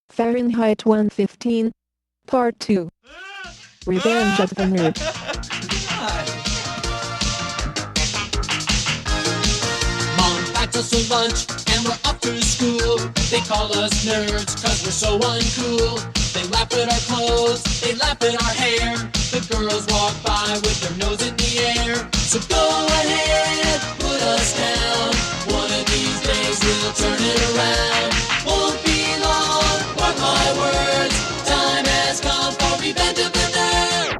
Fahrenheit 115, Part 2. Revenge of the Nerds. Mom packed us for lunch and we're off to school. They call us nerds cause we're so uncool. They laugh at our clothes, they laugh at our hair. The girls walk by with their nose in the air. So go ahead, put us down. One of these days we'll turn it around. Won't be long, mark my words. Time has come for revenge of the nerds.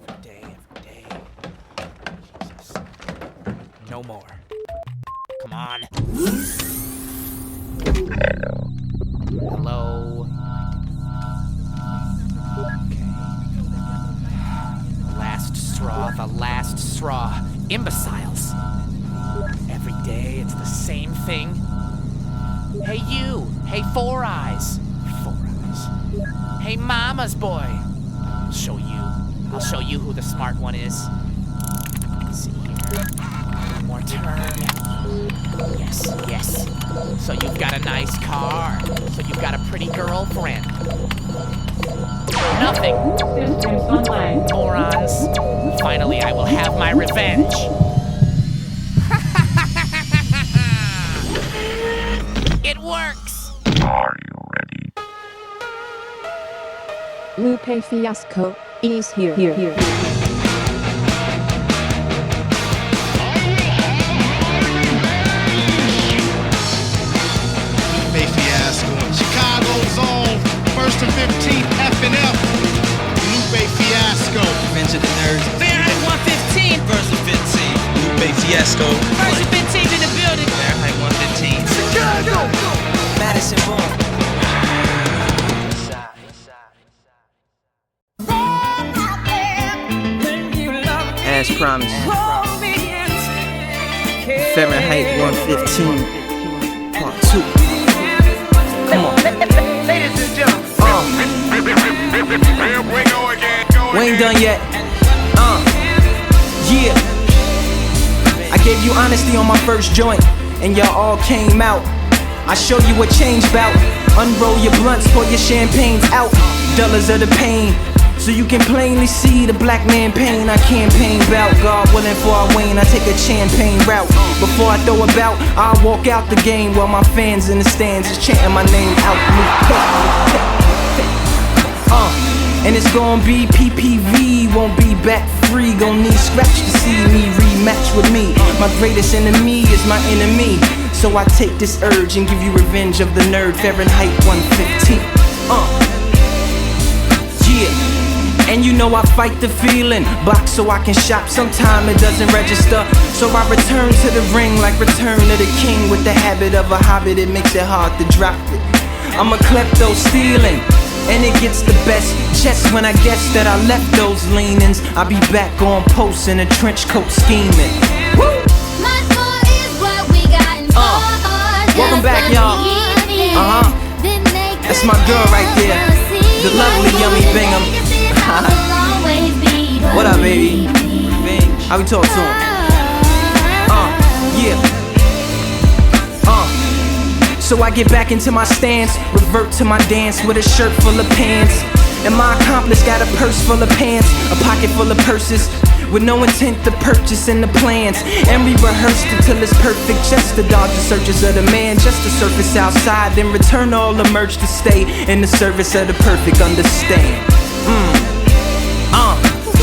Every day. Jesus. No more. Come on. Hello. Okay. The last straw. Imbeciles. Every day it's the same thing. Hey you. Hey Four Eyes. Four Eyes. Hey Mama's boy. I'll show you who the smart one is. Let's see here. One more turn. Yes. So you've got a nice car. So you've got a pretty girlfriend. Nothing. Systems online. Morons. Finally, I will have my revenge. It works. Lupe Fiasco is here. Lupe Fiasco, Chicago's own, 1st and 15th F&F. Lupe Fiasco. Revenge of the Nerds. Fahrenheit 115. Verse 15. Lupe Fiasco. Verse 15 in the building. Fahrenheit 115. Chicago! Madison born. As promised. Fahrenheit 115. Part 2. Come on. Ladies and gentlemen. Here we go again. We ain't done yet. Yeah. I gave you honesty on my first joint, and y'all all came out. I show you what change bout. Unroll your blunts, pour your champagnes out. Dollars of the pain, so you can plainly see the black man pain. I campaign bout. God willing, for I wane, I take a champagne route. Before I throw a bout, I'll walk out the game while my fans in the stands is chanting my name out. And it's gon' be PPV, won't be back free. Gon' need scratch to see me rematch with me. My greatest enemy is my enemy, so I take this urge and give you revenge of the nerd. Fahrenheit 115. Yeah. And you know I fight the feeling, box so I can shop. Sometime it doesn't register, so I return to the ring like Return of the King. With the habit of a hobbit, it makes it hard to drop it. I'm a klepto stealing, and it gets the best just when I guess that I left those leanings. I'll be back on post in a trench coat scheming. Woo! Welcome back, y'all. That's my girl right there, the lovely Yummy Bingham. What up, baby? How we talk to him? Yeah. So I get back into my stance, revert to my dance with a shirt full of pants. And my accomplice got a purse full of pants, a pocket full of purses, with no intent to purchase in the plans. And we rehearsed until it's perfect, just to dodge the searches of the man, just to surface outside, then return all the merch to stay in the service of the perfect. Understand?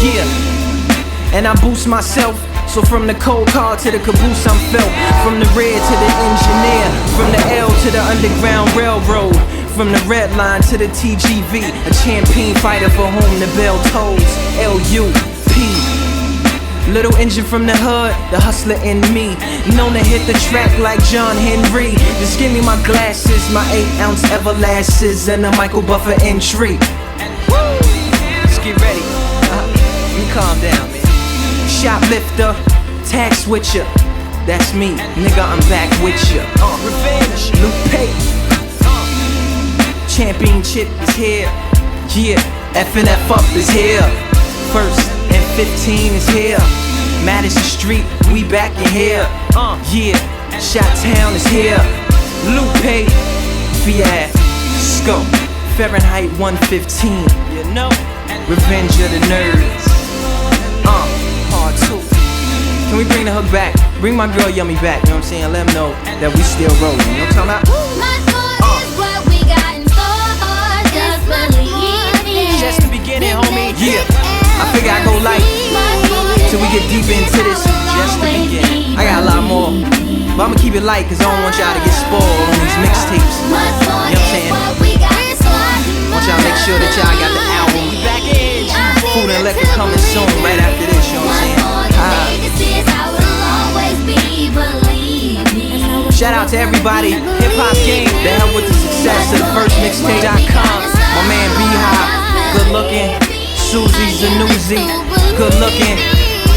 Yeah. And I boost myself. So from the cold car to the caboose I'm felt. From the red to the engineer. From the L to the Underground Railroad. From the red line to the TGV. A champion fighter for whom the bell tolls. LUP. Little engine from the hood, the hustler in me. Known to hit the track like John Henry. Just give me my glasses, my 8-ounce Everlasts, and a Michael Buffer entry. Woo! Let's get ready. Let me calm down, man. Shoplifter, tag switcher, that's me, nigga, I'm back with ya. Revenge, Lupe. Championship is here. Yeah, F&F up is here. 1st and 15 is here. Madison Street, we back in here. Yeah, Chi-Town is here. Lupe Fiasco, Fahrenheit 115. You know, Revenge of the Nerds. Part 2. Can we bring the hook back? Bring my girl Yummy back, you know what I'm saying? Let them know that we still rolling, you know what I'm talking about? Much more is what we got in store. Just believe me. Just the beginning, homie. Yeah, I figure I go light till we get deep into this. Just the beginning. I got a lot more, but I'ma keep it light cause I don't want y'all to get spoiled on these mixtapes. You know what I'm saying? Want y'all to make sure that y'all got the album. We back in. Food and liquor coming soon, right after this, you know what I'm saying? Shout out to everybody, hip hop game, that helped with the success of the first mixtape.com. My man Beehive, good looking. Susie Zanuzzi, good looking.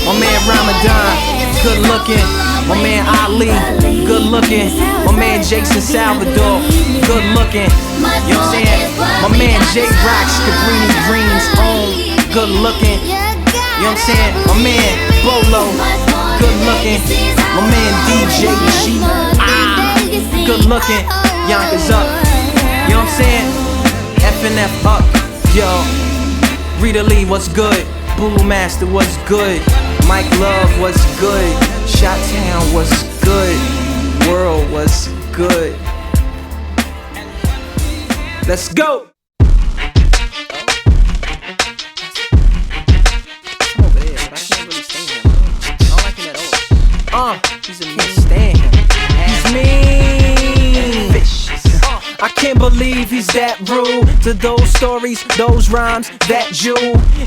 My man Ramadan, good looking. My man Ali, good looking. My man Jason Salvador, good looking. You know what I'm saying? My man J Rocks, Cabrini Greens, good looking. You know what I'm saying? My man Bolo, good looking. My man DJ G, good looking. Yonkers up. You know what I'm saying? FNF up, yo. Rita Lee, what's good? Boo Master, what's good? Mike Love, what's good? Chi-Town, what's good? World, what's good? Let's go! He's a mistake. He's mean. Vicious. I can't believe he's that rude to those stories, those rhymes, that Jew.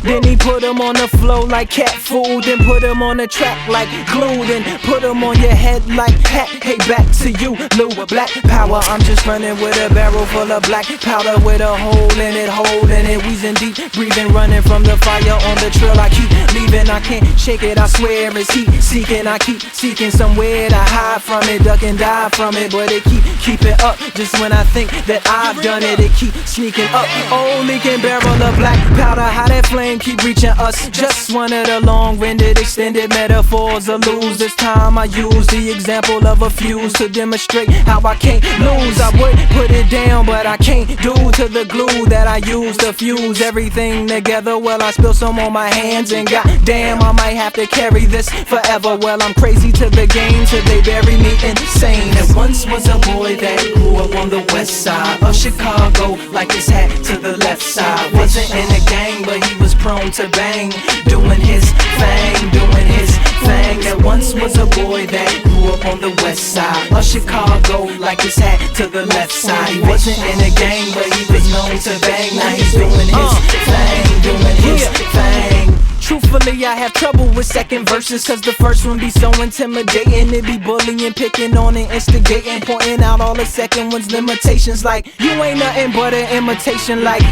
Then he put them on the flow like cat food, then put them on the track like glue, then put them on your head like hat. Hey, back to you, Lou. Black power. I'm just running with a barrel full of black powder with a hole in it, holding it, wheezing deep, breathing, running from the fire on the trail. I keep leaving, I can't shake it. I swear it's heat seeking. I keep seeking somewhere to hide from it, duck and dive from it, but it keep it up. Just when I think that I've done it, it keep sneaking up. Oh, leaking barrel of black powder, how that flame keep reaching us. Just one of the long-winded, extended metaphors of lose. This time I use the example of a fuse to demonstrate how I can't lose. I would put it down, but I can't do to the glue that I use to fuse everything together. Well, I spill some on my hands, and goddamn, I might have to carry this forever. Well, I'm crazy to the game till they bury me insane. There once was a boy that grew up on the west side of Chicago, like his hat to the left side. Wasn't in a gang, but he was prone to bang, doing his thing, doing his thing. There once was a boy that grew up on the west side of Chicago, like his hat to the left side. He wasn't in a gang, but he was known to bang. Now he's doing his thing, doing his thing. Truthfully, I have trouble with second verses, cause the first one be so intimidating. It be bullying, picking on and instigating, pointing out all the second one's limitations. Like, you ain't nothing but an imitation, like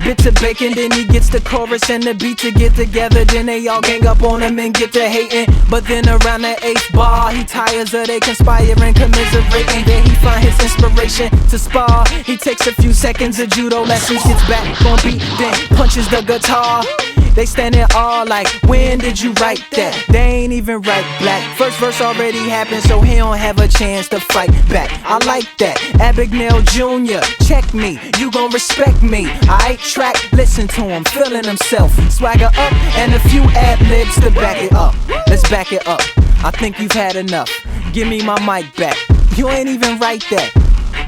bits of bacon. Then he gets the chorus and the beat to get together, then they all gang up on him and get to hating. But then around the 8th bar, he tires of they conspiring, commiserating. Then he find his inspiration to spar. He takes a few seconds of judo lessons, gets back on beat, then punches the guitar. They stand in awe like, when did you write that? They ain't even write black. First verse already happened, so he don't have a chance to fight back. I like that. Abagnale Jr., check me, you gon' respect me. Aight, track, listen to him, feeling himself. Swagger up, and a few ad-libs to back it up. Let's back it up. I think you've had enough. Give me my mic back. You ain't even write that.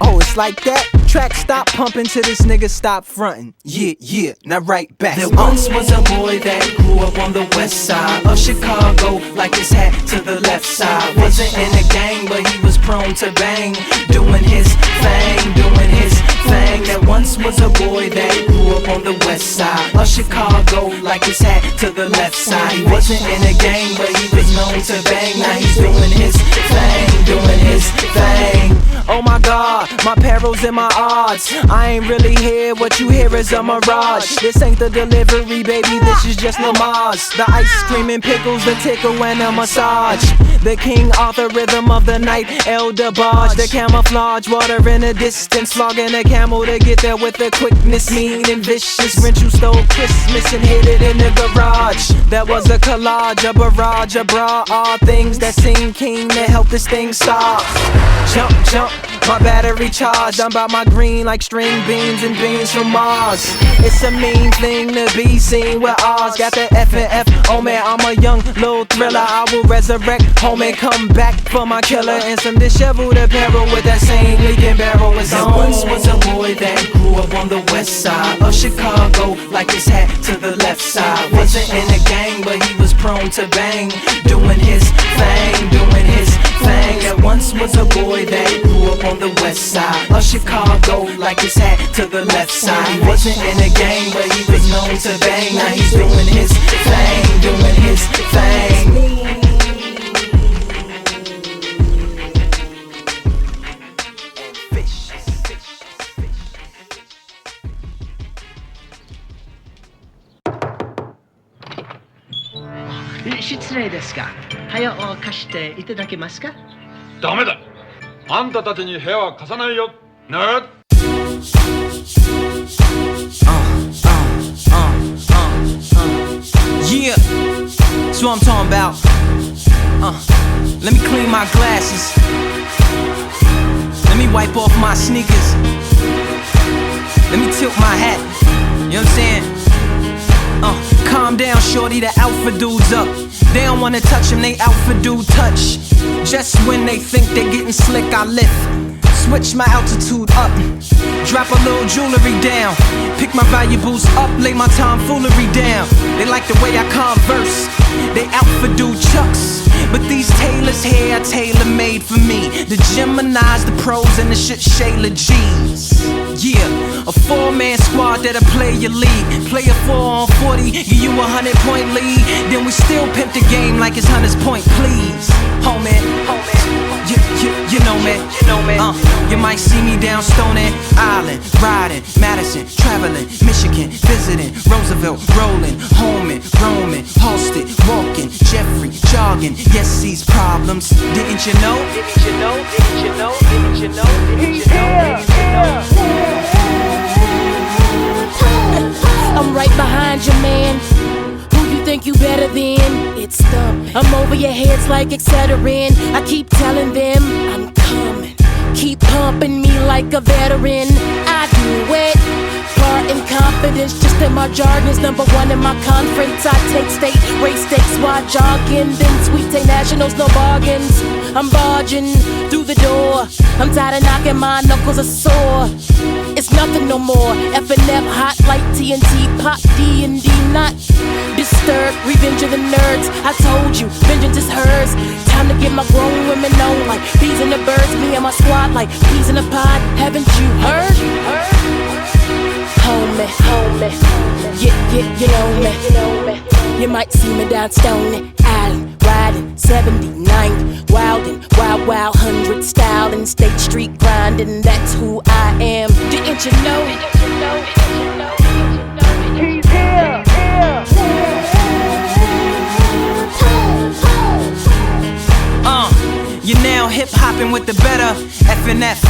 Oh, it's like that? Track stop pumping till this nigga stop frontin'. Yeah, now right back. There once was a boy that grew up on the west side of Chicago, like his hat to the left side. Wasn't in a gang, but he was prone to bang, doing his thing, doing his thing. There once was a boy that grew up on the west side of Chicago, like his hat to the left side. He wasn't in a gang, but he was known to bang. Now he's doing his thing, doing his thing. Oh my God, my perils and my odds. I ain't really here, what you hear is a mirage. This ain't the delivery, baby, this is just Lamar's. The ice cream and pickles, the tickle and a massage. The King Arthur rhythm of the night, Elder Barge. The camouflage, water in the distance, flogging a camel to get there with a quickness mean and vicious. Rent you stole Christmas and hid it in the garage. That was a collage, a barrage, a bra, all things that seem keen to help this thing stop. Jump, jump, my battery charged. I'm about my green like string beans and beans from Mars. It's a mean thing to be seen with Oz. Got the F and F, oh man, I'm a young little thriller. I will resurrect, home and come back for my killer. And some disheveled apparel with that same leaking barrel. There once was a boy that grew up on the west side of Chicago, like his hat to the left side. Wasn't in a gang, but he was prone to bang, doing his thing, doing his thing. There once was a boy that grew up on the west side of Chicago, like his hat to the left side. He wasn't in a gang, but he was known to bang. Now he's doing his thing, doing his thing. Yeah, that's what I'm talking about. Let me clean my glasses. Let me wipe off my sneakers. Let me tilt my hat. You know what I'm saying? Calm down, shorty, the alpha dude's up. They don't wanna touch him, they alpha dude touch. Just when they think they getting slick, I lift. Switch my altitude up. Drop a little jewelry down. Pick my valuables up, lay my tomfoolery down. They like the way I converse. They alpha dude chucks. But these tailors here are tailor-made for me. The Geminis, the pros, and the shit Shayla G's. Yeah, a 4-man squad that'll play your league. Play a 4 on 40, give you a 100-point lead. Then we still pimp the game like it's Hunter's point, please. Homie, you know me, you might see me down Stony Island, riding, Madison, traveling, Michigan, visiting, Roosevelt, rolling, homing, roaming, Halsted, walking, Jeffrey, jogging. Yes, these problems. Didn't you know? Didn't you know? Didn't you know? Didn't you know? Didn't you know? Didn't you know? I'm right behind you, man. Who you think you better than? It's them. I'm over your heads like Excedrin. I keep telling them I'm coming. Keep pumping me like a veteran. I do it. Part in confidence, just in my jargon is #1 in my conference. I take state, race stakes while jogging. Then sweet take nationals, no bargains. I'm barging through the door. I'm tired of knocking, my knuckles are sore. It's nothing no more. F&F hot like TNT, pop D&D not disturbed. Revenge of the nerds. I told you, vengeance is hers. Time to get my grown women on like bees in the birds. Me and my squad like peas in a pod. Haven't you heard? Homie, you know me. You might see me down Stony Island, riding 79th, wildin', wild 100 styling, State Street grinding. That's who I am. Didn't you know? He's here. You're now hip hopping with the better F&F.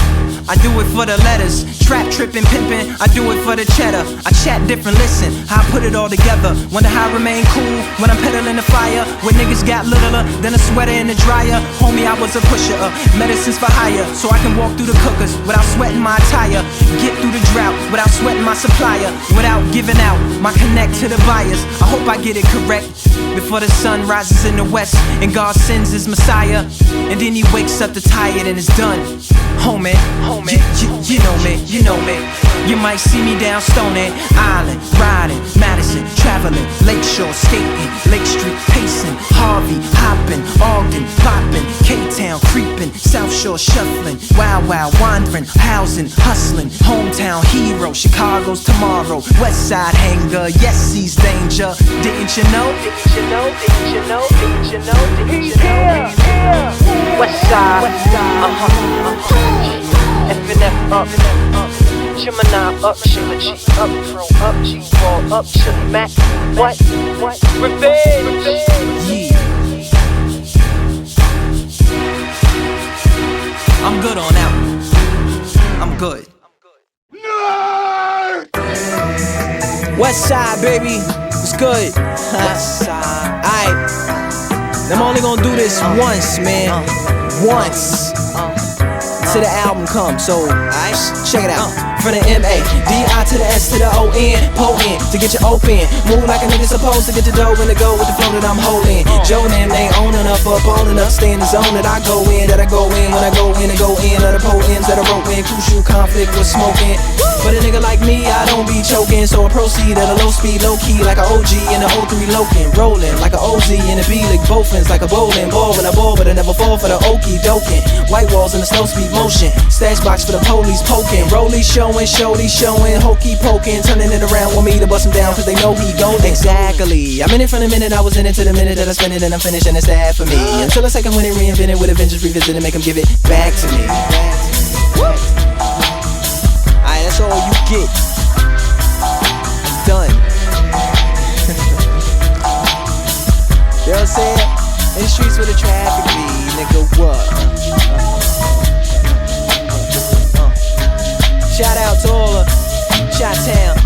I do it for the letters. Trap tripping, pimping, I do it for the cheddar. I chat different, listen, how I put it all together. Wonder how I remain cool when I'm peddling the fire. When niggas got littler than a sweater in the dryer. Homie, I was a pusher, medicines for hire. So I can walk through the cookers without sweating my attire. Get through the drought without sweating my supplier. Without giving out my connect to the buyers. I hope I get it correct before the sun rises in the west and God sends his Messiah. And then he wakes up tired and it's done. Homie, you know me. You might see me down Stony Island, riding, Madison, traveling, Lakeshore, skating, Lake Street, pacing, Harvey, hopping, Ogden, popping, K-Town, creeping, South Shore, shuffling, wild, wandering, housing, hustling, hometown hero, Chicago's tomorrow, West Side hanger, yes, he's danger. Didn't you know? Didn't you know? Didn't you know? Didn't you know? Didn't you know? West Side, F&F, up, Sheila G, up, throw up, G, roll up to the Mac. What? Revenge. Yeah. I'm good on that one. I'm good. West Side, baby. It's good. West Side. Alright. I'm only gonna do this once, man. Once. Till the album comes, so check it out. From the M-A-D-I to the S to the O-N, potent to get you open. Move like a nigga supposed to get the dough and to go with the flow that I'm holding. Joe and them, they owning up, on and up, stay in the zone that I go in. When I go in and go in. Other potents that I wrote in, crucial conflict with smoking. But a nigga like me, I don't be choking, so I proceed at a low speed, low key, like a OG in the 03 Loken. Rolling like a OZ in the B-League, both ends like a bowling ball when I ball, but I never fall for the okey doking. White walls in the slow speed motion, stash box for the police poking. Rollie showing, hokey poking, turning it around with me to bust him down, cause they know he golden. Exactly, I'm in it from the minute I was in it to the minute that I spend it and I'm finished, and it's that for me. Until a second when it reinvented with a vengeance, revisit and make him give it back to me. Alright, that's all you get. Done. You know what I'm saying? In the streets where the traffic be, nigga, what? Shout out to all of Chi-Town,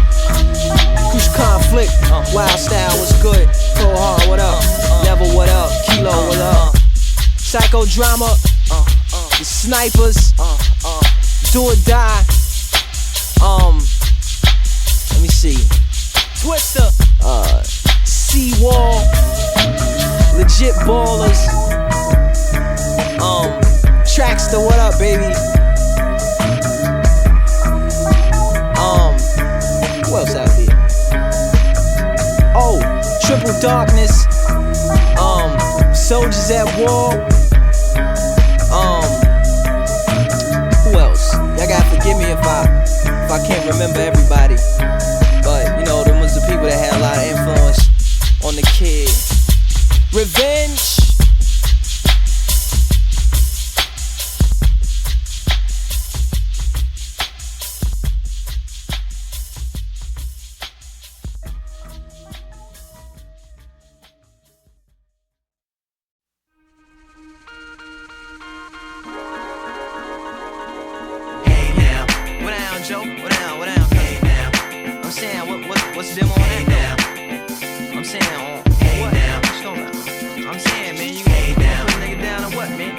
Crucial Conflict, Wild Style, what's good? Cold Hard, what up? Level, what up? Kilo, what up? Psychodrama, the Snipers, Do or Die. Let me see. Twister, Seawall, Legit Ballers, Trackster, what up, baby? Who else out here? Oh, Triple Darkness, Soldiers at War. Who else? Y'all gotta forgive me if I can't remember everybody. But you know, them was the people that had a lot of influence on the kid. Revenge. Joe, what down? Hey now, I'm saying, what's the demo on that though? I'm saying, what? I'm saying, man, you gonna put a nigga down or what, man?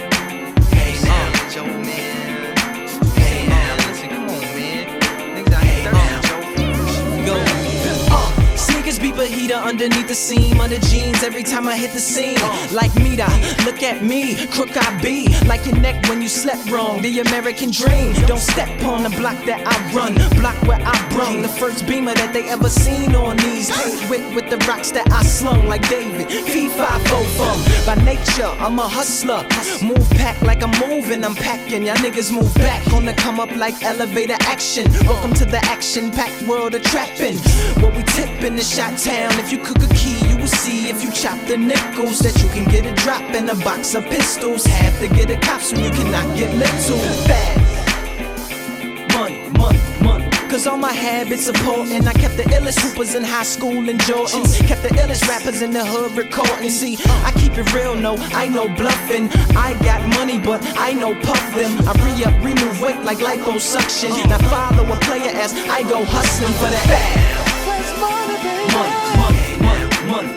Hey now, Joe, man. Hey now, listen, come on, man. Niggas out here thirsty, Joe. Go. Sneakers beep a heater underneath the seam, under jeans every time I hit the scene. Like Mita, look at me, crook I be. Like your neck when you slept wrong, the American dream. Don't step on the block that I run, block where I brung. The first beamer that they ever seen on these. Hate with the rocks that I slung like David. Fee 5 from. By nature, I'm a hustler. Move pack like I'm moving, I'm packing. Y'all niggas move back on the come up like elevator action. Welcome to the action-packed world of trapping. What we tippin' is Chi-Town. If you cook a key, you will see. If you chop the nickels, that you can get a drop in a box of pistols. Have to get a cop so you cannot get lit too fast. Money. Cause all my habits important. I kept the illest hoopers in high school in Jordans. Kept the illest rappers in the hood recording. See, I keep it real, no, I know bluffing. I got money, but I know puff them. I re-up, remove weight like liposuction. Now follow a player as I go hustling for that bag. Money.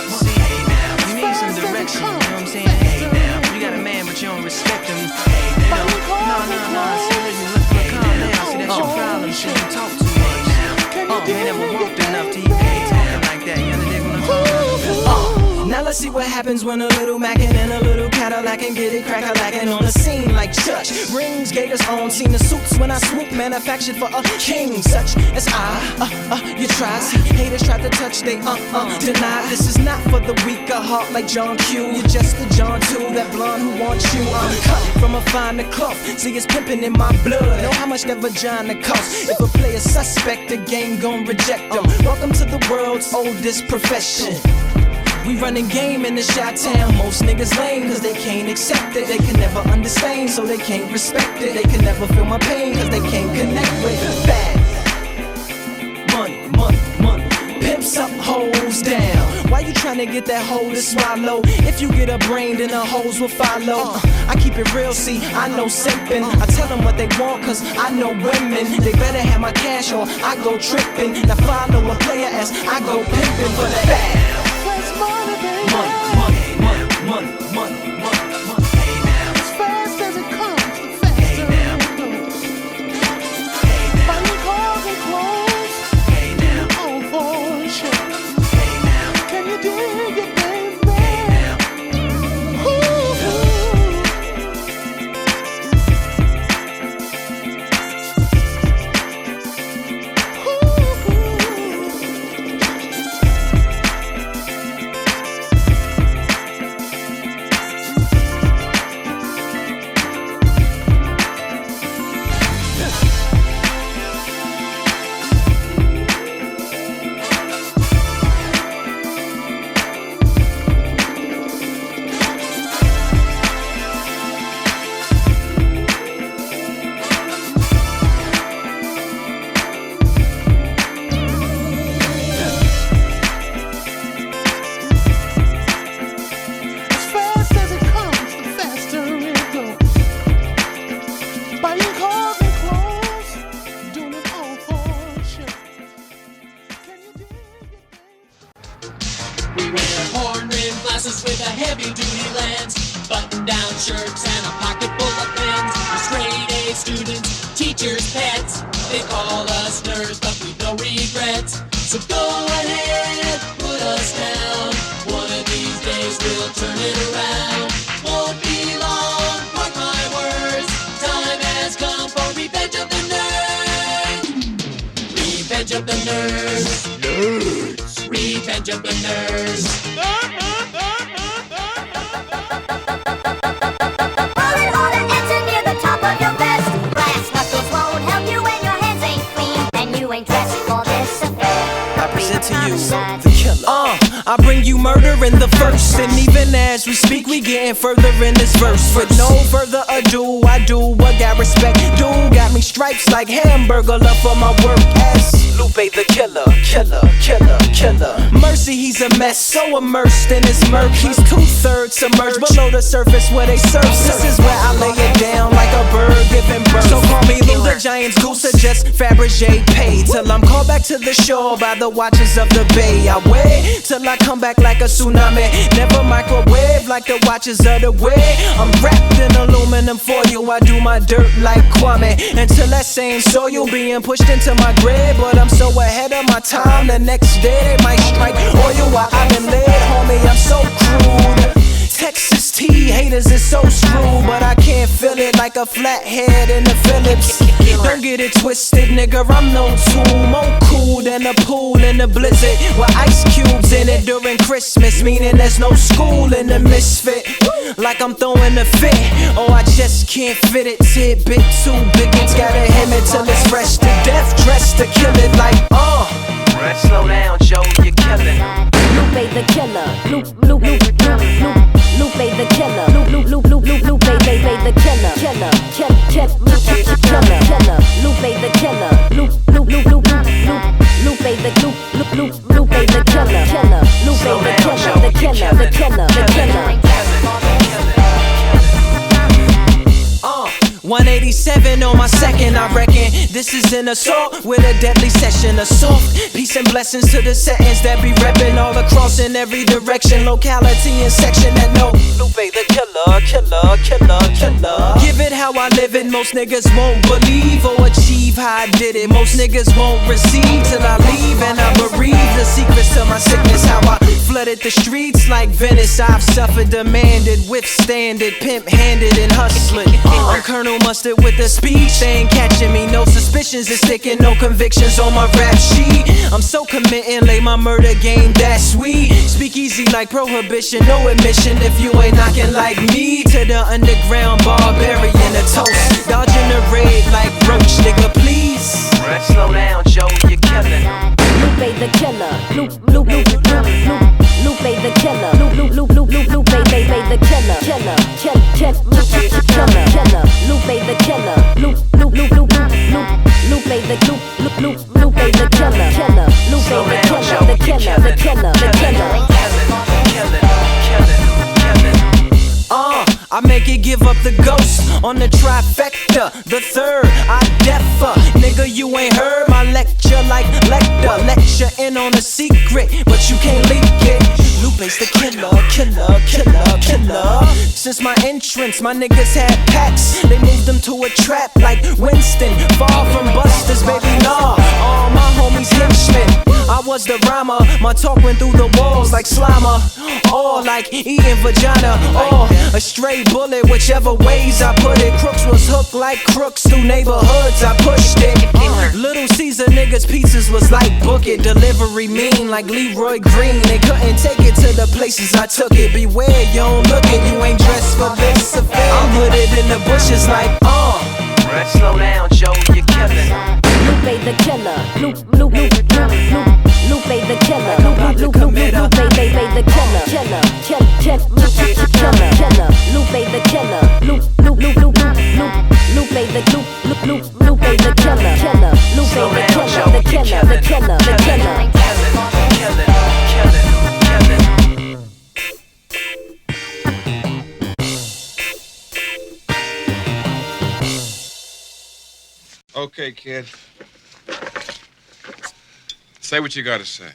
See, hey now, you need some direction, you know what I'm saying? Hey now, you got a man, but you don't respect him. Hey now, no, see, listen, look, calm down. See, that's your problem, shit, you talk too much. You ain't never walked enough till you ain't talking like that, you understand what I'm talking about? Now let's see what happens when a little Mackin' and a little Cadillac can get it crack-a-lackin' on the scene like Church. Rings, gators on, seen the suits when I swoop, manufactured for a king such as I. You try, see, haters try to touch, they deny. This is not for the weak of heart like John Q. You're just the John 2, that blonde who wants you. I'm cut from a finer cloth, see it's pimpin' in my blood. Know how much that vagina costs. If a player suspect, the game gon' reject them. Welcome to the world's oldest profession. We running game in the Chi-Town. Most niggas lame cause they can't accept it. They can never understand, so they can't respect it. They can never feel my pain cause they can't connect with bad. Money, money, money. Pimps up, hoes down. Why you tryna get that hoe to swallow? If you get a brain, then the hoes will follow. I keep it real, see, I know simping. I tell them what they want, cause I know women. They better have my cash or I go tripping. Now follow a player as I go pimping for the bag. Money, money, money, money, money, money, money. Hey now. As fast as it comes, the faster Hey now. it goes. Hey now. Buying cars and clothes, Hey now. all for sure. Hey now. Can you dig it, baby? Hey now. As fast as it comes, the faster it goes. Buying cars and clothes, doing it all for sure. Can you dig it, baby? We wear horn-rimmed glasses with a heavy-duty lens, button-down shirts and a pocket full of pens. We're straight-A students, teachers' pets. They call us nerds, but we've no regrets. So go ahead, put us down. One of these days we'll turn it around. Won't be long, mark my words. Time has come for revenge of the nerds. Revenge of the nerds. Nerds. Revenge of the nerds. Rolling on an engine near the top of your vest. Brass knuckles won't help you when your hands ain't clean and you ain't dressed for this affair. I present to you the killer. I bring you murder in the first, and even as we speak, we getting further in this verse. With no further ado, I do what got respect. Dude got me stripes like hamburger, love for my work as Lupe the killer, killer, killer, killer. Mercy, he's a mess, so immersed in his murk. He's 2/3 submerged below the surface where they surf. This is where I lay it down like a bird giving birth. So call me Lou the Giant's goose, or just Fabergé paid till I'm called back to the shore by the watchers of the bay. I wait till I come back like a tsunami, never microwave like the watchers of the way. I'm wrapped in aluminum foil, I do my dirt like Kwame, until that same soil being pushed into my grave. But I'm so ahead of my time, the next day they might strike oil while I've been laid. Homie, I'm so crude. Texas tea haters is so screwed, but I can't feel it like a flathead in the Phillips. Don't get it twisted, nigga, I'm no tool. More cool than a pool in the blizzard with ice cubes in it during Christmas, meaning there's no school in the misfit. Like I'm throwing a fit, oh I just can't fit it. Tidbit too big, it's gotta hit me till it's fresh to death, dressed to kill it like slow down, Joe, you're killing. Lupe the killer. Lupe the killer. Lupe the killer. Lupe the killer. Lupe the killer. Lupe the killer. Lupe the killer. 187 on my second, I reckon. This is an assault with a deadly session. Assault, peace and blessings to the settings that be reppin' all across in every direction, locality and section that know Lupe the killer, killer, killer, killer. Give it how I live it, most niggas won't believe or achieve how I did it. Most niggas won't receive till I leave, and I bereave the secrets to my sickness. How I flooded the streets like Venice. I've suffered, demanded, withstand it, pimp-handed and hustling. I'm Colonel Mustard with the speech, they ain't catching me. No suspicions is sticking, no convictions on my rap sheet. I'm so committing, lay my murder game, that's sweet. Speak easy like prohibition, no admission if you ain't knocking like me. To the underground barbarian, a toast. Dodging the raid like roach, nigga, please. Slow down, Joe, you're killing. Lupe the killer. Lupe the killer. Lupe the killer, Lupe the I make it give up the ghost on the trifecta. The third, I defer. Nigga, you ain't heard my lecture like lecture. Lecture in on a secret, but you can't leak it. Lupe's the killer. Since my entrance, my niggas had packs. They moved them to a trap like Winston. Far from busters, baby, nah. All my homies henchmen. I was the rhymer. My talk went through the walls like Slimer. Or like eating vagina. Or a stray bullet, whichever ways I put it. Crooks was hooked like crooks through neighborhoods. I pushed it. Little Caesar niggas' pizzas was like book it. Delivery mean like Leroy Green. They couldn't take it to the places I took it. Beware, you don't look it. You ain't dressed for this affair. I'm hooded in the bushes like slow down, Joe, you're killing. Lupe the killer, Lupe the killer, Lupe the killer, Lupe the Okay, kid. Say what you gotta say.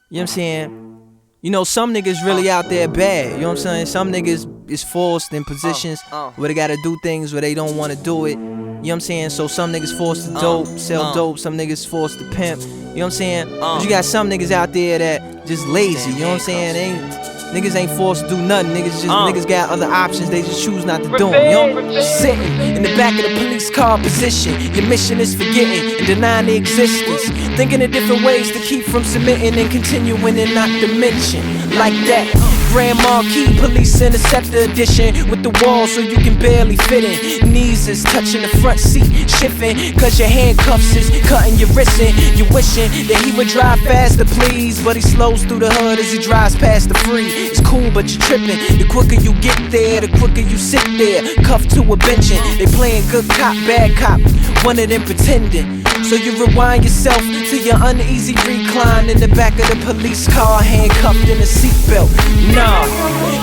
You know what I'm saying? You know, some niggas really out there bad. You know what I'm saying? Some niggas is forced in positions where they gotta do things where they don't wanna do it. You know what I'm saying? So some niggas forced to dope, sell dope. Some niggas forced to pimp. You know what I'm saying? But you got some niggas out there that just lazy. You know what I'm saying? Niggas ain't forced to do nothing. Niggas got other options. They just choose not to do them. You know? Sitting in the back of the police car position. Your mission is forgetting and denying the existence. Thinking of different ways to keep from submitting and continuing and not to mention. Like that. Grand Marquis Police Interceptor Edition with the wall so you can barely fit in. Knees is touching the front seat, shifting, cause your handcuffs is cutting your wrist in. You wishing that he would drive faster, please, but he slows through the hood as he drives past the free. It's cool, but you're tripping. The quicker you get there, the quicker you sit there, cuffed to a benching. They playing good cop, bad cop, one of them pretending. So you rewind yourself to your uneasy recline in the back of the police car, handcuffed in a seatbelt. Nah,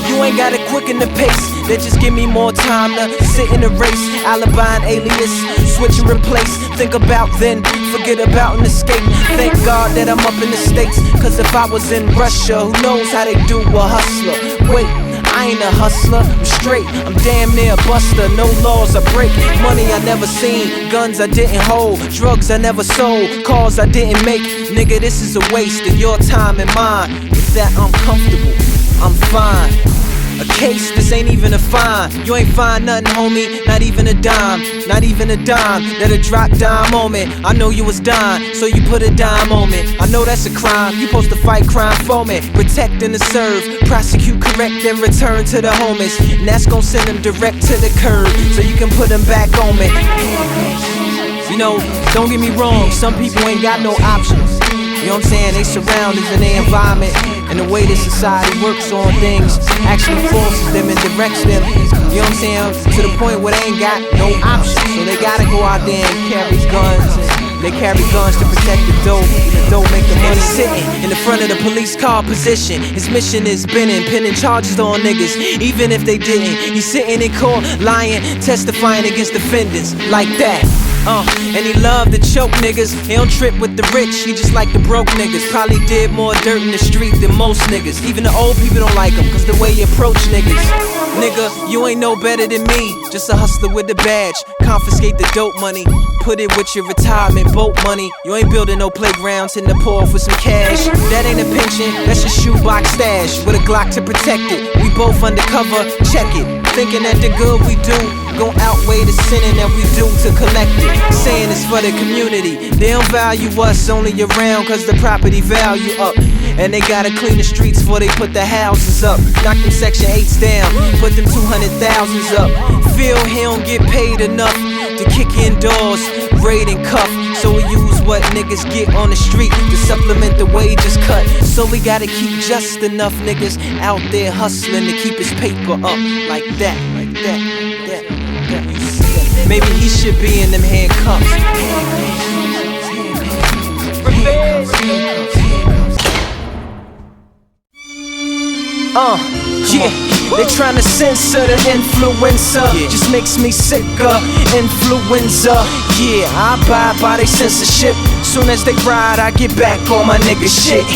you ain't gotta quicken the pace. They just give me more time to sit in the race. Alibi and alias, switch and replace. Think about then, forget about and escape. Thank God that I'm up in the States, cause if I was in Russia, who knows how they do a hustler. Wait, I ain't a hustler, I'm straight, I'm damn near a buster. No laws I break, money I never seen, guns I didn't hold, drugs I never sold, cars I didn't make. Nigga, this is a waste of your time and mine. With that I'm comfortable, I'm fine. A case, this ain't even a fine. You ain't find nothing, homie, not even a dime. Not even a dime, that'll drop dime on me. I know you was dying, so you put a dime on me. I know that's a crime, you supposed to fight crime for me. Protect and to serve, prosecute, correct, and return to the homies. And that's gon' send them direct to the curb, so you can put them back on me. You know, don't get me wrong, some people ain't got no options. You know what I'm saying? They surroundings in their environment, and the way this society works on things actually forces them and directs them. You know what I'm saying? To the point where they ain't got no options, so they gotta go out there and carry guns. They carry guns to protect the dope. The dope make the money. Sitting in the front of the police car position. His mission is pinning charges on niggas, even if they didn't. He's sitting in court, lying, testifying against defendants like that. And he loved to choke niggas. He don't trip with the rich, he just like the broke niggas. Probably did more dirt in the street than most niggas. Even the old people don't like him, cause the way he approach niggas. Nigga, you ain't no better than me, just a hustler with a badge. Confiscate the dope money, put it with your retirement boat money. You ain't building no playgrounds in the poor for some cash. That ain't a pension, that's your shoebox stash. With a Glock to protect it, we both undercover, check it. Thinking that the good we do gon' outweigh the sinning that we do to collect it. Saying it's for the community, they don't value us only around cause the property value up. And they gotta clean the streets before they put the houses up. Knock them Section 8s down, put them 200,000s up. Feel he don't get paid enough to kick in doors, raid and cuff. So we use what niggas get on the street to supplement the wages cut. So we gotta keep just enough niggas out there hustling to keep his paper up. Like that, like that, like that, like that. You see it? Maybe he should be in them handcuffs. Yeah, they tryna censor the influencer. Just makes me sicker. Influenza. Yeah, I abide by they censorship. Soon as they ride, I get back on my nigga shit.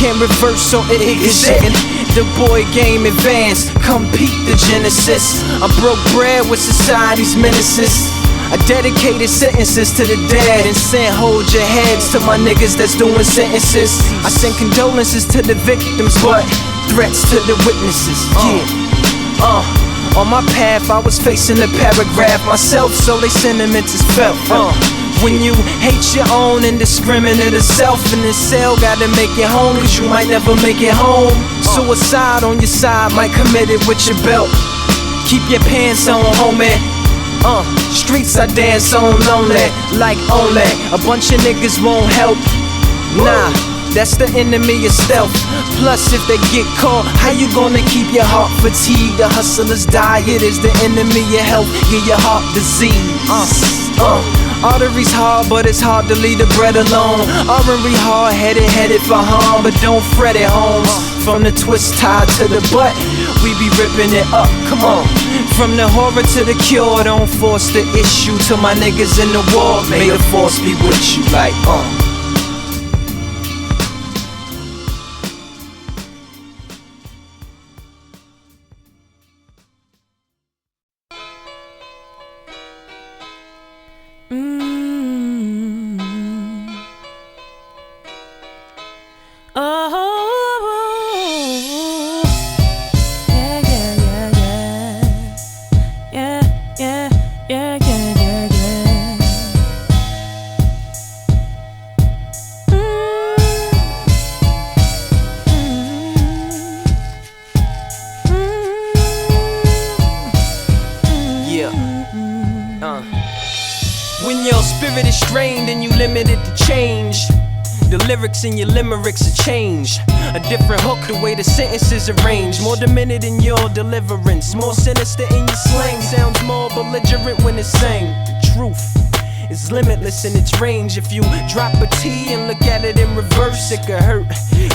Can't reverse, so it is it. The boy game advanced. Compete the genesis. I broke bread with society's menaces. I dedicated sentences to the dead and sent hold your heads to my niggas that's doing sentences. I send condolences to the victims, but threats to the witnesses. On my path I was facing a paragraph myself, so they sentiments is felt. When you hate your own indiscriminate self in this cell, gotta make it home, cause you might never make it home. Suicide on your side, might commit it with your belt. Keep your pants on, homie. Streets I dance on lonely, like only a bunch of niggas won't help. Nah, that's the enemy of stealth. Plus if they get caught, how you gonna keep your heart fatigued? The hustler's diet is the enemy of health. Get your heart disease. Arteries hard, but it's hard to leave the bread alone. Artery hard-headed, headed for harm, but don't fret at home. From the twist tied to the butt, we be ripping it up, come on. From the horror to the cure, don't force the issue. To my niggas in the war, may the force be with you, like, When your spirit is strained and you limited to change, the lyrics in your limericks are change. A different hook, the way the sentences arranged. More demented in your deliverance, more sinister in your slang. Sounds more belligerent when it's sang. The truth is limitless in its range. If you drop a T and look at it in reverse, it could hurt.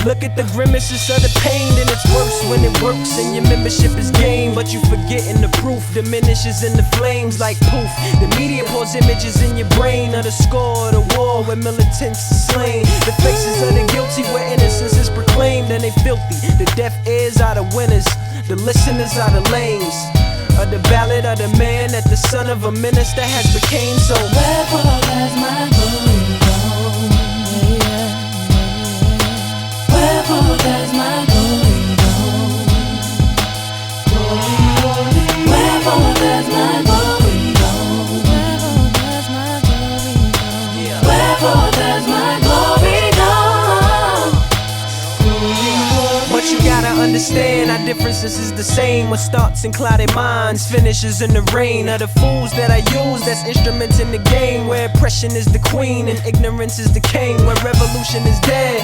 Look at the grimaces of the pain, then it's worse when it works and your membership is gained. But you forgetting the proof diminishes in the flames like poof. The media pours images in your brain of the score of the war where militants are slain. The faces of the guilty where innocence is proclaimed, and they filthy. The deaf ears are the winners, the listeners are the lames. Of the ballad of the man that the son of a minister has became. So wherefore has my glory gone? Wherefore has my glory gone? Wherefore has my glory gone? Wherefore has my glory gone? Wherefore has my glory gone? But you gotta understand our differences is the same. What starts in clouded minds finishes in the rain of the fools that I use. That's instruments in the game where oppression is the queen and ignorance is the king. Where revolution is dead,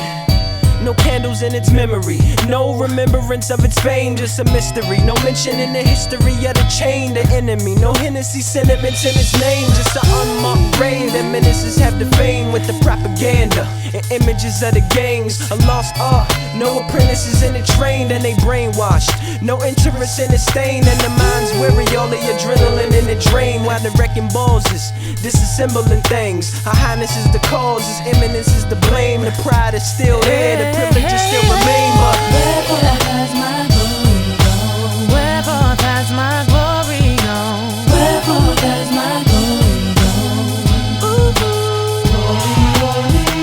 no candles in its memory, no remembrance of its fame, just a mystery. No mention in the history of the chain, the enemy. No Hennessy sentiments in its name, just an unmarked grave that menaces have the fame with the propaganda and images of the gangs. A lost art, no apprentices in it trained and they brainwashed. No interest in the stain and the mind's weary. All the adrenaline in the drain while the wrecking balls is disassembling things. Our highness is the cause, his eminence is the blame. The pride is still there, the privileges still remain, but wherefore has my glory gone? Wherefore has my glory gone? Wherefore has my glory gone?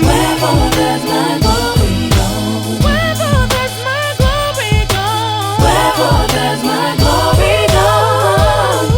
Wherefore has my glory gone? Wherefore has my glory gone? Wherefore has my glory gone?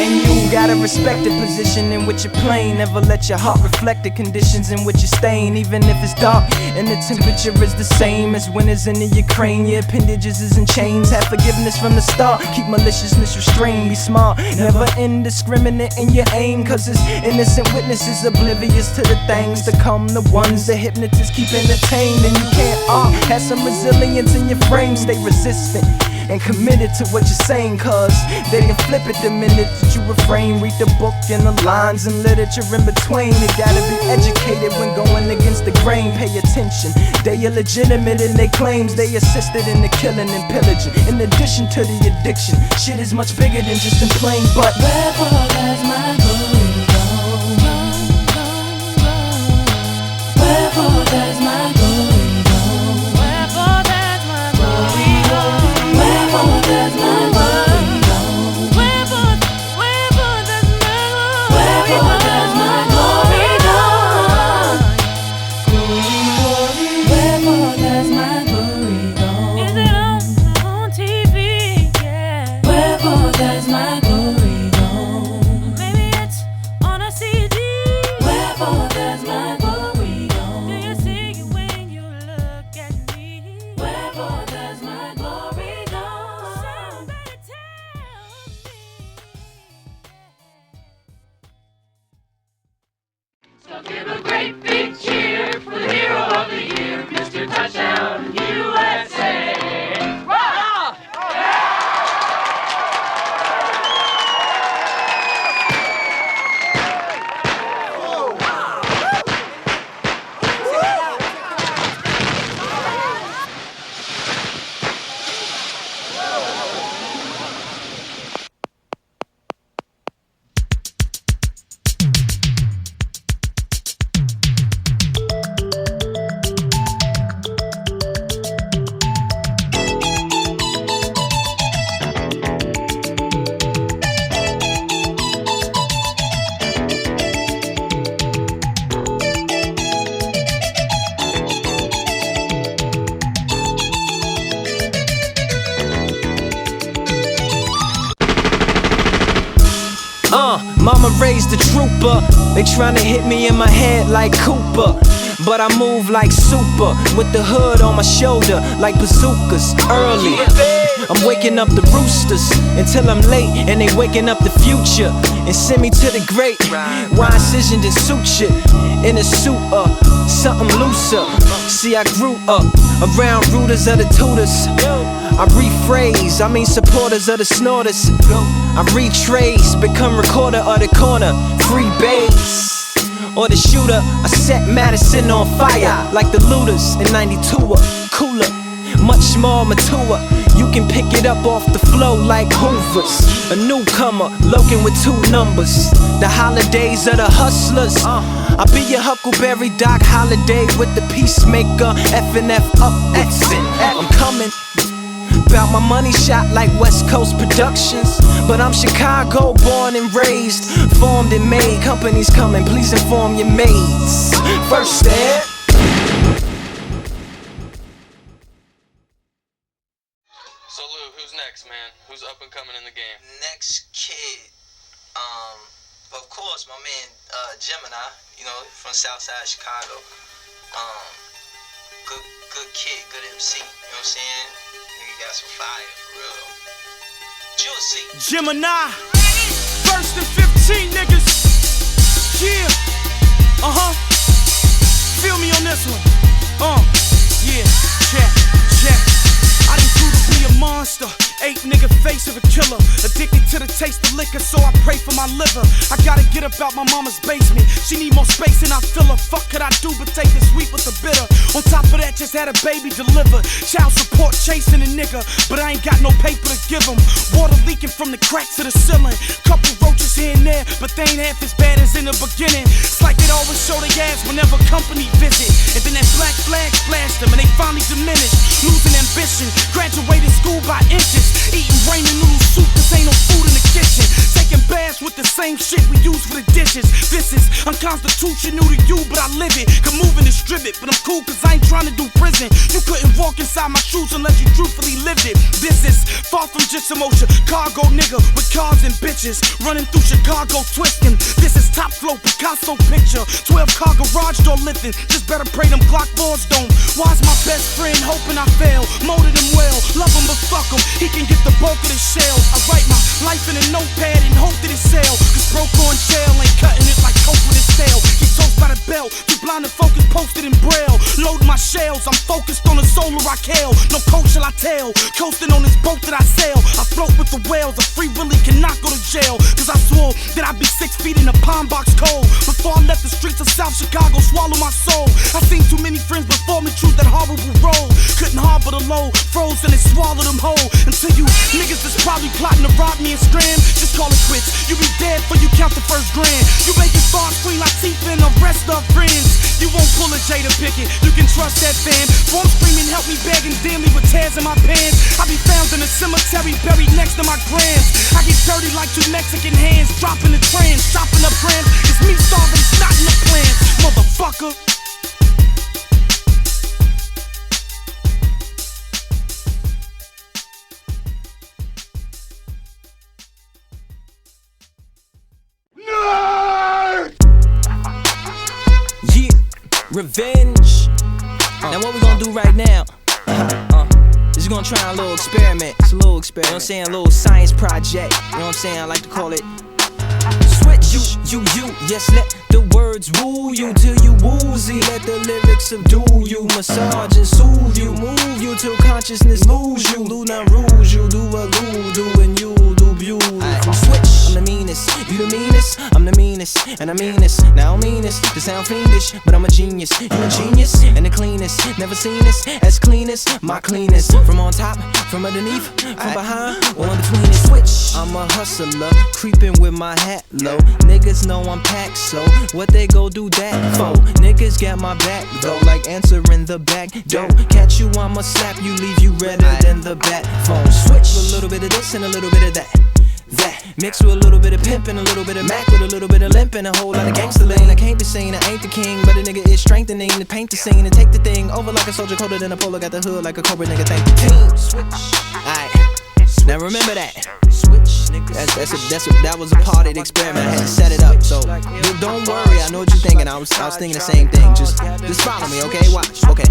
And you gotta gotta respect the position in which you're playing. Never let your heart reflect the conditions in which you're staying. Even if it's dark and the temperature is the same as when it's in the Ukraine. Your appendages is in chains. Have forgiveness from the start. Keep maliciousness restrained. Be smart, never indiscriminate in your aim. Cause it's innocent witnesses oblivious to the things to come. The ones that hypnotists keep entertained. And you can't have some resilience in your frame. Stay resistant and committed to what you're saying, cause they can flip it the minute that you refrain. Read the book and the lines and literature in between. You gotta be educated when going against the grain. Pay attention, they are legitimate in their claims. They assisted in the killing and pillaging. In addition to the addiction, shit is much bigger than just in plain. But wherefore does my glory go? Wherefore does my glory go? Wherefore does my glory go? Wherefore does my glory go? Wherefore does my glory go? Wherefore does my glory go? Is it on TV? Yeah. Wherefore does my glory go? Maybe it's on a CD. Wherefore does my glory go? Do you see it when you look at me? Wherefore does my glory go? Somebody tell me. So give a great big cheer for the hero of the year, Mr. Touchdown USA. Mama raised a trooper. They tryna hit me in my head like Cooper, but I move like super, with the hood on my shoulder like bazookas. Early, I'm waking up the roosters until I'm late, and they waking up the future and send me to the great. Why incision and suture in a suit something looser. See, I grew up around rooters of the tutors. I rephrase, I mean supporters of the snorters. I retrace, become recorder of the corner. Free base or the shooter. I set Madison on fire like the looters in 92. Cooler, much more mature. You can pick it up off the flow like Hoovers. A newcomer, lurking with two numbers. The holidays of the hustlers. I'll be your Huckleberry Doc Holiday with the peacemaker. F&F up, X'in'. I'm coming. About my money shot like West Coast Productions, but I'm Chicago born and raised, formed and made. Companies coming, please inform your maids. First step. So Lou, who's next, man? Who's up and coming in the game? Next kid, of course, my man Gemini, you know, from Southside Chicago. Good kid, good MC, you know what I'm saying? Nigga got some fire, for real though. You'll see. Gemini, first and 15 niggas. Yeah, feel me on this one. Yeah, check. I done grew to be a monster. 8 nigga face of a killer. Addicted to the taste of liquor, so I pray for my liver. I gotta get up out my mama's basement. She need more space and I fill her. Fuck could I do but take the sweet with the bitter. On top of that, just had a baby delivered. Child support chasing a nigga, but I ain't got no paper to give him. Water leaking from the cracks of the ceiling. Couple roaches here and there, but they ain't half as bad as in the beginning. It's like they'd always show their ass whenever company visit. And then that black flag splashed them and they finally diminished. Losing ambition, graduated school by inches. Eating ramen noodle soup, cause ain't no food in the kitchen. Taking baths with the same shit we use for the dishes. This is unconstitutional to you, but I live it. Can move and distribute, but I'm cool cause I ain't trying to do prison. You couldn't walk inside my shoes unless you truthfully lived it. This is far from just some old Chicago nigga with cars and bitches running through Chicago twisting. This is top flow Picasso picture, 12 car garage door lifting. Just better pray them Glock boards don't. Why's my best friend hoping I fail? Molded him well, love him but fuck him, he can get the bulk of the shell. I write my life in a notepad and hope that it sell, cause broke on jail ain't cutting it like coke with his tail. He toast by the belt, too blind to focus, posted in braille. Load my shells, I'm focused on the solar I kill. No coach shall I tell, coasting on this boat that I sail. I float with the whales, a free Willie cannot go to jail, cause I swore that I'd be 6 feet in a pine box cold. Before I left the streets of South Chicago, swallow my soul. I seen too many friends before me choose that horrible road. Couldn't harbor the low, froze and it swallowed them whole. Until you niggas that's probably plotting to rob me and scram, just call it quits. You be dead before you count the first grand. You making bars Queen Latifah and the rest of friends. You won't pull a Jada Pickett, you can trust that fam. Phone screaming, help me begging, damn me with tears in my pants. I be found in a cemetery, buried next to my grams. I get dirty like 2 Mexican hands, dropping the trans, chopping up grams. It's me starving, it's not in the plans, motherfucker. Revenge. Now what we gonna do right now? Is gonna try a little experiment. It's a little experiment. You know what I'm saying? A little science project. You know what I'm saying? I like to call it switch. You. Yes, let the words woo you till you woozy. Let the lyrics subdue you, massage and soothe you, move you till consciousness lose you. Luna rouge you, do a do and you do beautiful. Switch. I'm the meanest, you the meanest. I'm the meanest, and I mean this. Now I don't mean this to sound fiendish, but I'm a genius. You a genius, and the cleanest. Never seen this as clean as my cleanest. From on top, from underneath, from behind, or in between it. Switch. I'm a hustler, creeping with my hat low. Niggas know I'm packed, so what they go do that for? Niggas got my back though, like answering the back door. Catch you, I'ma slap you, leave you redder than the bat phone. Switch a little bit of this and a little bit of that. Mixed with a little bit of pimp and a little bit of Mac with a little bit of limp and a whole lot of gangster lane. I can't be saying I ain't the king, but a nigga is strengthening to paint the scene and take the thing over like a soldier colder than a polo. Got the hood like a cobra, nigga. Thank the team. Switch. Alright. Now remember that. Switch, niggas. That was a part of the experiment. I had to set it up. So don't worry. I know what you're thinking. I was thinking the same thing. Just follow me, okay? Watch. Okay.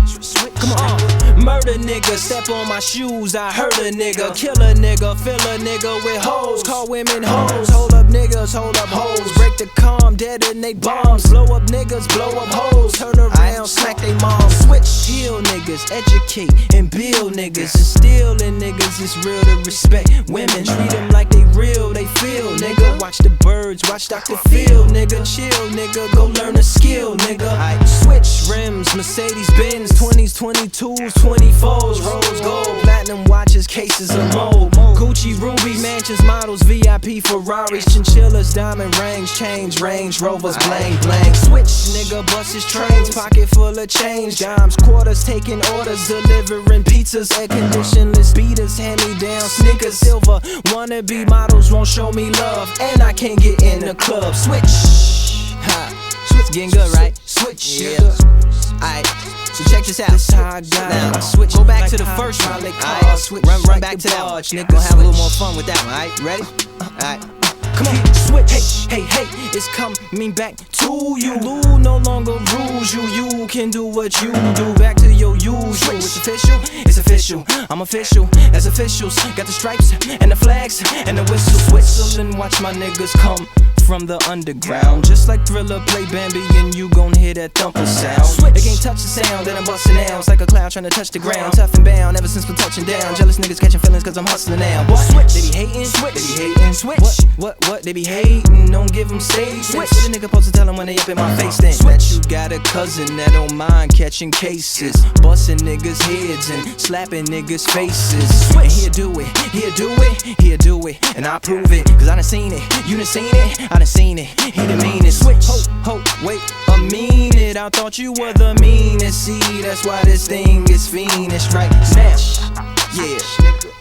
Come on. Murder nigga, step on my shoes. I hurt a nigga, kill a nigga, fill a nigga with hoes. Call women hoes. Hold up niggas, hold up hoes. Break the calm, detonate bombs. Blow up niggas, blow up hoes. Turn around, smack they mom. Switch, heal niggas, educate and build niggas. And stealing niggas is real to respect women. Treat them like they real, they feel, nigga. Watch the birds, watch Dr. Phil, nigga. Chill, nigga, go learn a skill, nigga. I switch rims, Mercedes Benz, 20s, 22s, 24s, rose gold, platinum watches, cases of mold. Gucci, Ruby, mansions, models, VIP, Ferraris, chinchillas, diamond rings, change, Range Rovers, blank, blank. Switch, nigga, buses, trains, pocket full of change, dimes, quarters, taking orders, delivering pizzas, air conditionless beaters, hand me down, sneakers, silver. Wannabe models won't show me love, and I can't get in the club. Switch, switch, getting good, right? Switch, yeah. Alright. So check this out. This how I got now. Switch. Go back to the first one. Right. Run back to that one. Nigga, gonna have a little more fun with that one. Alright, ready? Alright. Come on, switch. Hey, it's coming back to you. Lou no longer rules you. You can do what you do. Back to your usual. It's official. It's official. I'm official. As officials, got the stripes and the flags and the whistle. Whistle and watch my niggas come from the underground. Just like Thriller, play Bambi and you gon' hear that thumper sound. They can't touch the sound that I'm busting now. It's like a cloud trying to touch the ground. Tough and bound ever since we're touching down. Jealous niggas catching feelings cause I'm hustling now. What? They be hating? Switch. They be hating? Switch. What? They be hating? Don't give them stage. Switch. What the nigga supposed to tell them when they up in my face then? Switch. You got a cousin that don't mind catching cases, busting niggas' heads and slapping niggas' faces. And he'll do it, and I prove it. Cause I done seen it, you done seen it, I done seen it, he the meanest. Switch, wait a minute, I thought you were the meanest. See, that's why this thing is fiendish right now. Yeah,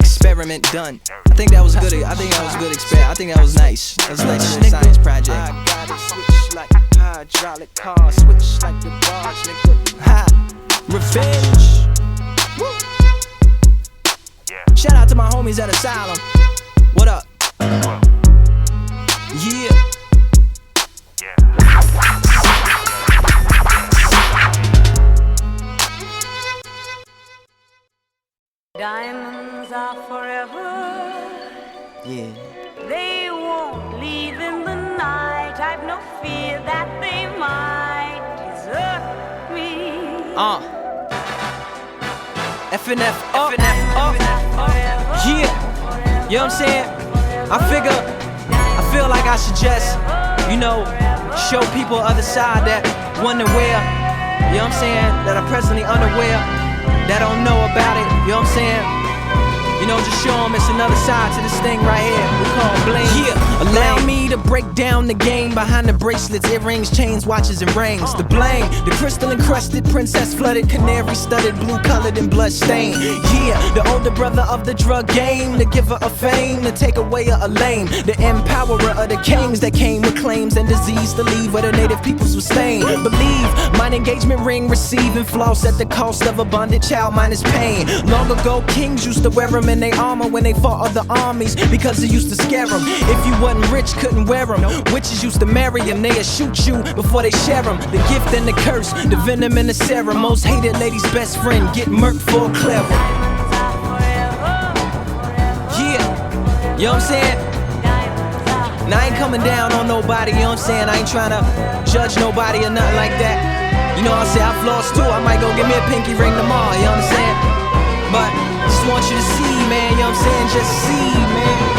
experiment done. think that was good. I think that was good. I think that was nice. That was like a science project. I got it switch like a hydraulic car, switch like the barge, nigga. Ha, revenge. Woo. Shout out to my homies at Asylum. What up? Yeah. Diamonds are forever. Yeah. They won't leave in the night. I've no fear that they might desert me. FNF up. Yeah. You know what I'm saying? I feel like I should just, show people other side that wonder where, you know what I'm saying, that are presently unaware, that don't know about it, you know what I'm saying? Just show them it's another side to this thing right here. We call bling. Yeah, allow me to break down the game behind the bracelets, earrings, chains, watches, and rings. The bling, the crystal encrusted, princess flooded, canary studded, blue colored, and blood stained. Yeah, the older brother of the drug game, the giver of fame, the takeaway of a lame, the empowerer of the kings that came with claims and disease to leave where the native peoples were stained. Believe, mine engagement ring, receiving floss at the cost of a bonded child minus pain. Long ago, kings used to wear them in their armor when they fought other armies because it used to scare them. If you wasn't rich, couldn't wear them. Witches used to marry them, they'd shoot you before they share them. The gift and the curse, the venom and the serum. Most hated lady's best friend get murked for clever. Yeah, you know what I'm saying? Now I ain't coming down on nobody, you know what I'm saying? I ain't trying to judge nobody or nothing like that. You know what I'm saying? I've lost too, I might go get me a pinky ring tomorrow, you know what I'm saying? But just want you to see, man, you know what I'm saying? Just see, man.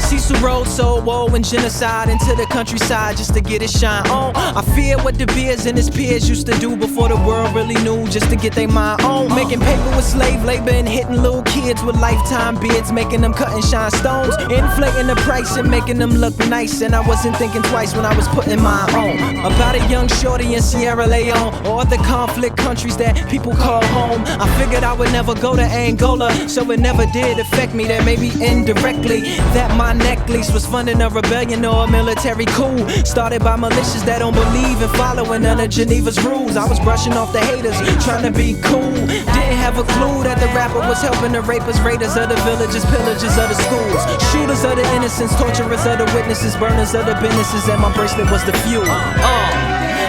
Cecil Road sold woe and genocide into the countryside just to get it shine on. I fear what the beers and his peers used to do before the world really knew, just to get their mind on. Making paper with slave labor and hitting little kids with lifetime beards, making them cut and shine stones, inflating the price and making them look nice. And I wasn't thinking twice when I was putting mine on. About a young shorty in Sierra Leone or other conflict countries that people call home. I figured I would never go to Angola, so it never did affect me. That maybe indirectly that my necklace was funding a rebellion or a military coup started by militias that don't believe in following none of Geneva's rules. I was brushing off the haters, trying to be cool. Didn't have a clue that the rapper was helping the rapers, raiders of the villages, pillagers of the schools, shooters of the innocents, torturers of the witnesses, burners of the businesses, and my bracelet was the fuel.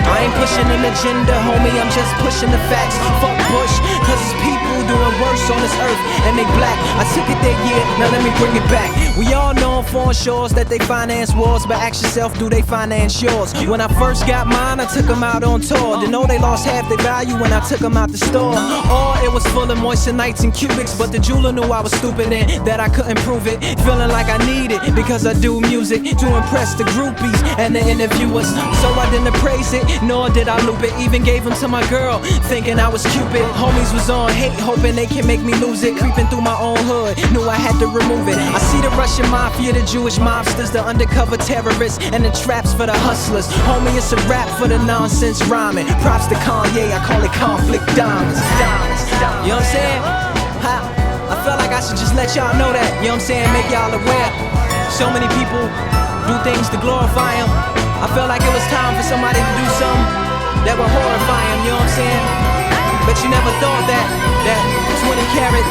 I ain't pushing an agenda, homie, I'm just pushing the facts. Fuck Bush, cause it's people doing worse on this earth, and they black. I took it that year, now let me bring it back. We all know on foreign shores that they finance wars, but ask yourself, do they finance yours? When I first got mine, I took them out on tour. Didn't know they lost half their value when I took them out the store. Or it was full of moistenites and cubics, but the jeweler knew I was stupid and that I couldn't prove it. Feeling like I need it, because I do music to impress the groupies and the interviewers. So I didn't praise it, nor did I loop it. Even gave them to my girl, thinking I was Cupid. Homies was on hate, hoping they can make me lose it. Creeping through my own hood, knew I had to remove it. I see the Russian mafia, the Jewish mobsters, the undercover terrorists, and the traps for the hustlers. Homie, it's a rap for the nonsense rhyming. Props to Kanye, I call it conflict diamonds. You know what I'm saying? I felt like I should just let y'all know that, you know what I'm saying? Make y'all aware. So many people do things to glorify him. I felt like it was time for somebody to do something that would horrify him, you know what I'm saying? But you never thought that 20 carat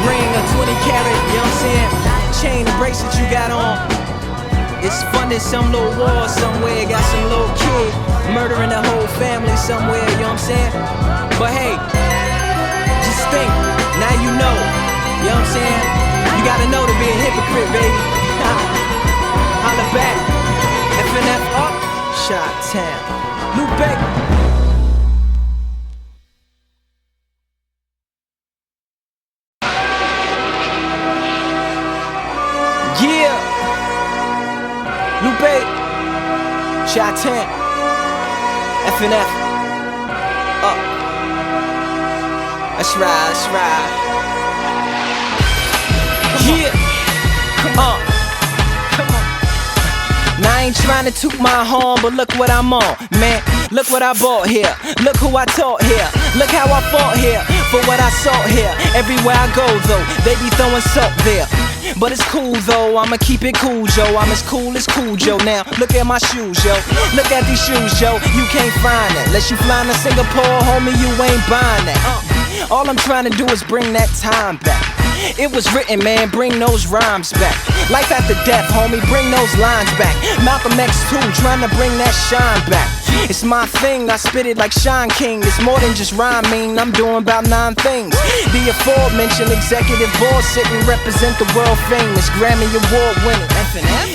ring or 20 carat, you know what I'm saying, chain and bracelet you got on, it's funded some little war somewhere, got some little kid murdering the whole family somewhere, you know what I'm saying? But hey, just think, now you know what I'm saying? You gotta know to be a hypocrite, baby. Holla back, FNF up, Shot-Town, Lupe. Yeah, Lupe, Shot-Town, FNF, up. That's right, that's right. Yeah, come on. Now I ain't trying to toot my horn, but look what I'm on, man. Look what I bought here. Look who I taught here. Look how I fought here for what I sought here. Everywhere I go though, they be throwing salt there. But it's cool though, I'ma keep it cool, Joe. I'm as cool as cool, Joe. Now, look at my shoes, yo. Look at these shoes, Joe. You can't find that. Unless you flying to Singapore, homie, you ain't buying that. All I'm trying to do is bring that time back. It was written, man, bring those rhymes back. Life after death, homie, bring those lines back. Malcolm X too, trying to bring that shine back. It's my thing, I spit it like Sean King. It's more than just rhyming, I'm doing about 9 things. The aforementioned executive board sitting, represent the world famous Grammy Award winning.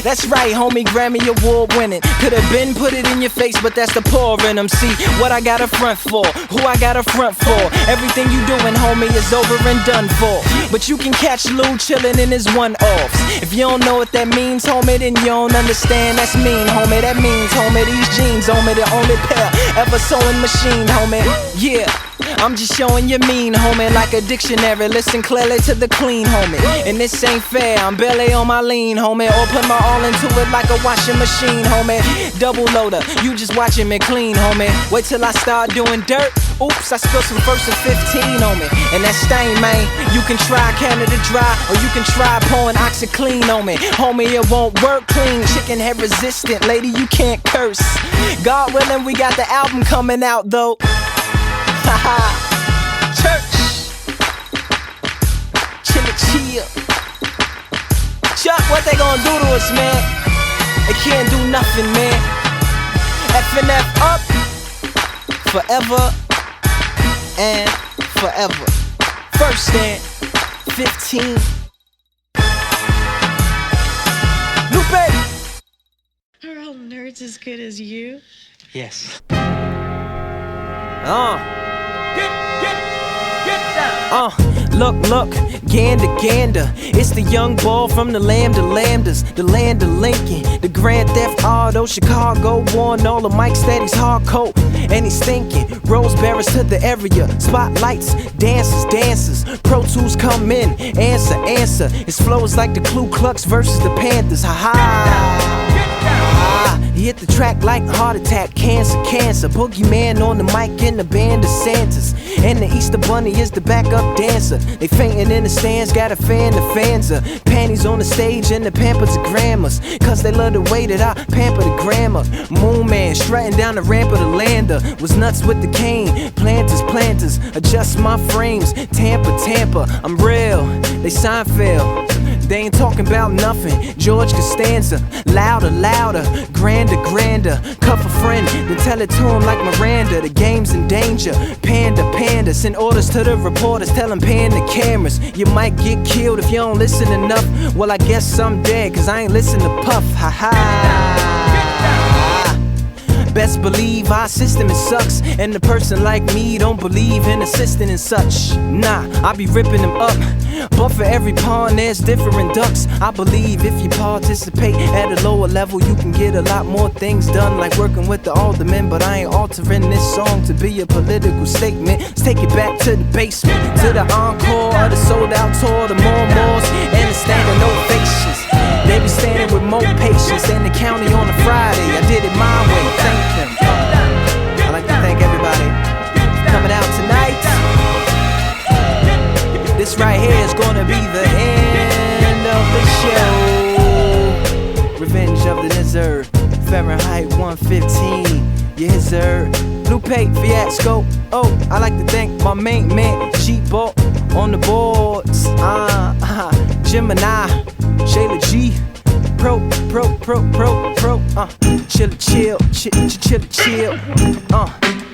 That's right, homie, Grammy Award winning. Could've been put it in your face, but that's the poor in them. See, what I got a front for, who I got a front for. Everything you doing, homie, is over and done for. But you can catch Lou chillin' in his one-offs. If you don't know what that means, homie, then you don't understand. That's mean, homie, that means, homie, these jeans, homie, the only pair ever sewing machine, homie. Yeah, I'm just showing you mean, homie, like a dictionary. Listen clearly to the clean, homie. And this ain't fair, I'm barely on my lean, homie. Or put my all into it like a washing machine, homie. Double loader, you just watching me clean, homie. Wait till I start doing dirt. Oops, I spilled some first and 15 on me. And that stain, man, you can try Canada Dry, or you can try pouring OxyClean on me. Homie, it won't work clean. Chicken head resistant, lady, you can't curse. God willing, we got the album coming out, though. Haha, church. Chill. Chuck, what they gonna do to us, man? They can't do nothing, man. F&F up, forever and forever. First and 15. Lupe! Are all nerds as good as you? Yes. Look, gander. It's the young boy from the Lambdas, the land of Lincoln, the Grand Theft Auto, Chicago, won all the mics that he's hardcore, and he's thinking. Rose bearers to the area, spotlights, dancers, Pro Tools come in, answer. His flow is like the Ku Klux versus the Panthers, He hit the track like heart attack, cancer. Boogeyman on the mic in the band of Santas. And the Easter Bunny is the backup dancer. They fainting in the stands, got a fan, the fans are panties on the stage and the pampers of grammars. Cause they love the way that I pamper the grammar. Moon Man strutting down the ramp of the lander. Was nuts with the cane, planters. Adjust my frames, Tampa. I'm real, they Seinfeld. They ain't talking about nothing. George Costanza, louder, grander. Cuff a friend, then tell it to him like Miranda. The game's in danger. Panda. Send orders to the reporters, tell them pan the cameras. You might get killed if you don't listen enough. Well, I guess I'm dead, cause I ain't listen to Puff. Best believe our system, it sucks. And the person like me don't believe in assisting and such. Nah, I be ripping them up. But for every pond there's different ducks. I believe if you participate at a lower level, you can get a lot more things done, like working with the aldermen. But I ain't altering this song to be a political statement. Let's take it back to the basement, to the encore, or the sold out tour, the more and the standing ovations. They be standing with more patience than the county on a Friday. I did it my way, thank them. I'd like to thank everybody for coming out tonight. This right here is gonna be the end of the show. Revenge of the Lizard, Fahrenheit 115. Yes, sir. Lupe Fiasco. Oh, I like to thank my main man, G-Ball, on the boards. Gemini, Shayla G. Pro. Chill.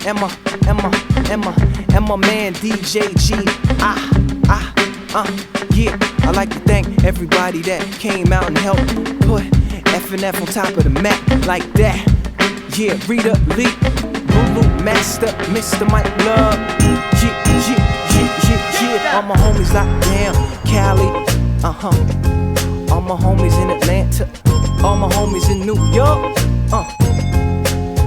Emma man, DJ G. Yeah. I like to thank everybody that came out and helped put F&F on top of the map like that. Yeah, Rita Lee, Lulu Master, Mr. Mike Love. Yeah. All my homies locked down, Cali. All my homies in Atlanta, all my homies in New York.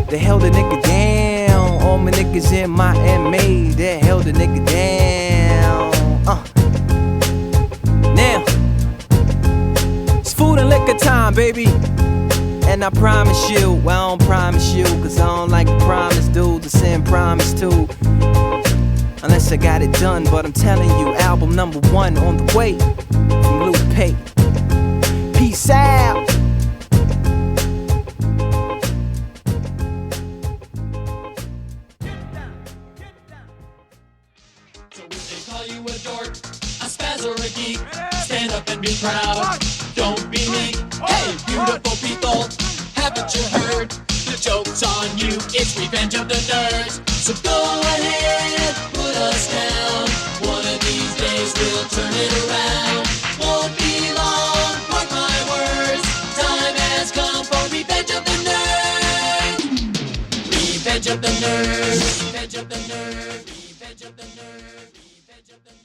They held a nigga down. All my niggas in Miami, they held a nigga down. Now it's food and liquor time, baby. And I promise you, well, I don't promise you, cause I don't like to promise dudes to send promise to, unless I got it done. But I'm telling you, album number 1 on the way from Lupe. crowd. Don't be meek, hey, beautiful people. Haven't you heard? The joke's on you, it's Revenge of the Nerds. So go ahead, put us down. One of these days we'll turn it around. Won't be long, mark my words. Time has come for Revenge of the Nerds. Revenge of the Nerds. Revenge of the Nerds. Revenge of the Nerds. Revenge of the Nerds.